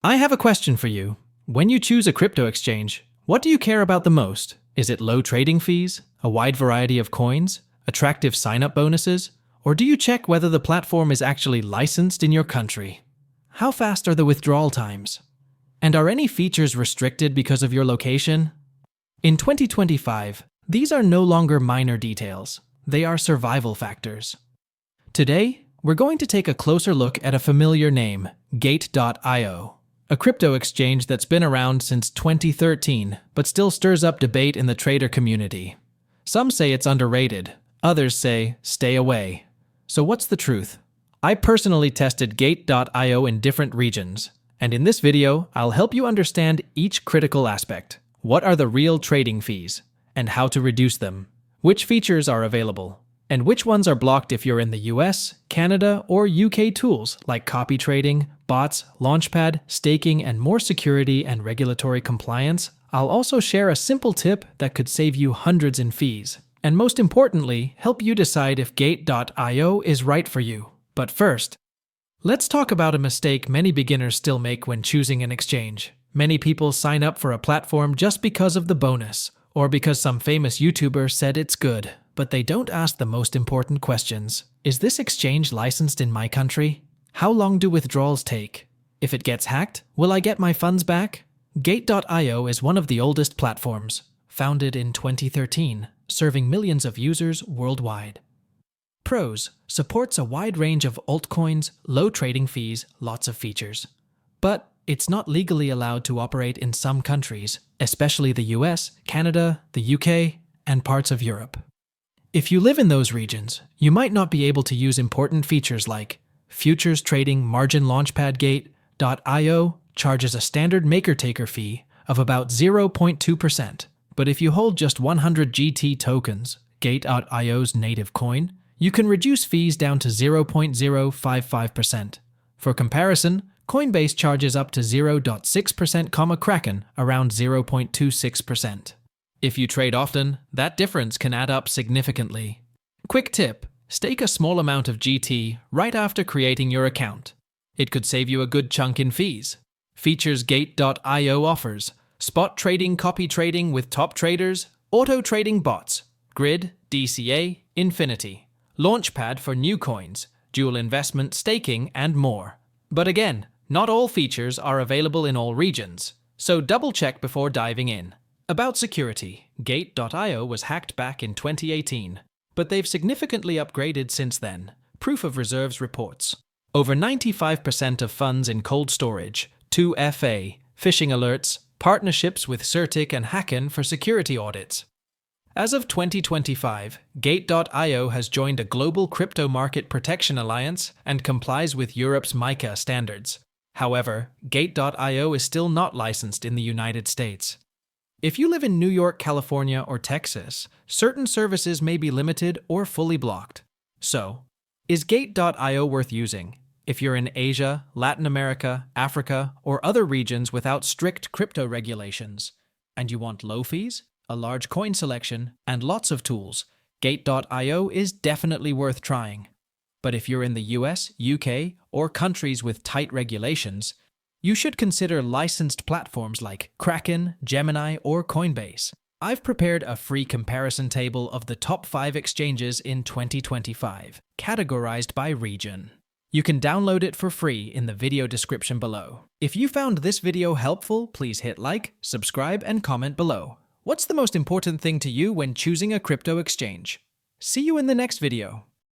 I have a question for you. When you choose a crypto exchange, what do you care about the most? Is it low trading fees, a wide variety of coins, attractive sign-up bonuses, or do you check whether the platform is actually licensed in your country? How fast are the withdrawal times? And are any features restricted because of your location? In 2025, these are no longer minor details. They are survival factors. Today, we're going to take a closer look at a familiar name, Gate.io. A crypto exchange that's been around since 2013, but still stirs up debate in the trader community. Some say it's underrated, others say stay away. So what's the truth? I personally tested Gate.io in different regions, and in this video, I'll help you understand each critical aspect. What are the real trading fees, and how to reduce them? Which features are available, and which ones are blocked if you're in the US, Canada, or UK tools like copy trading, bots, Launchpad, staking, and more security and regulatory compliance. I'll also share a simple tip that could save you hundreds in fees, and most importantly, help you decide if Gate.io is right for you. But first, let's talk about a mistake many beginners still make when choosing an exchange. Many people sign up for a platform just because of the bonus, or because some famous YouTuber said it's good, but they don't ask the most important questions. Is this exchange licensed in my country? How long do withdrawals take? If it gets hacked, will I get my funds back? Gate.io is one of the oldest platforms, founded in 2013, serving millions of users worldwide. Pros: supports a wide range of altcoins, low trading fees, lots of features. But it's not legally allowed to operate in some countries, especially the US, Canada, the UK, and parts of Europe. If you live in those regions, you might not be able to use important features like futures trading margin. Launchpad. Gate.io charges a standard maker-taker fee of about 0.2%, but if you hold just 100 GT tokens, Gate.io's native coin, you can reduce fees down to 0.055%. For comparison, Coinbase charges up to 0.6%, Kraken around 0.26%. If you trade often, that difference can add up significantly. Quick tip: stake a small amount of GT right after creating your account. It could save you a good chunk in fees. Features Gate.io offers: spot trading, copy trading with top traders, auto trading bots, grid, DCA, Infinity, Launchpad for new coins, dual investment staking, and more. But again, not all features are available in all regions, so double check before diving in. About security, Gate.io was hacked back in 2018, but they've significantly upgraded since then. Proof of reserves reports over 95% of funds in cold storage, 2FA, phishing alerts, partnerships with Certic and Hacken for security audits. As of 2025, Gate.io has joined a global crypto market protection alliance and complies with Europe's MiCA standards. However, Gate.io is still not licensed in the United States. If you live in New York, California, or Texas, certain services may be limited or fully blocked. So, is Gate.io worth using? If you're in Asia, Latin America, Africa, or other regions without strict crypto regulations, and you want low fees, a large coin selection, and lots of tools, Gate.io is definitely worth trying. But if you're in the US, UK, or countries with tight regulations, you should consider licensed platforms like Kraken, Gemini, or Coinbase. I've prepared a free comparison table of the top 5 exchanges in 2025, categorized by region. You can download it for free in the video description below. If you found this video helpful, please hit like, subscribe, and comment below. What's the most important thing to you when choosing a crypto exchange? See you in the next video.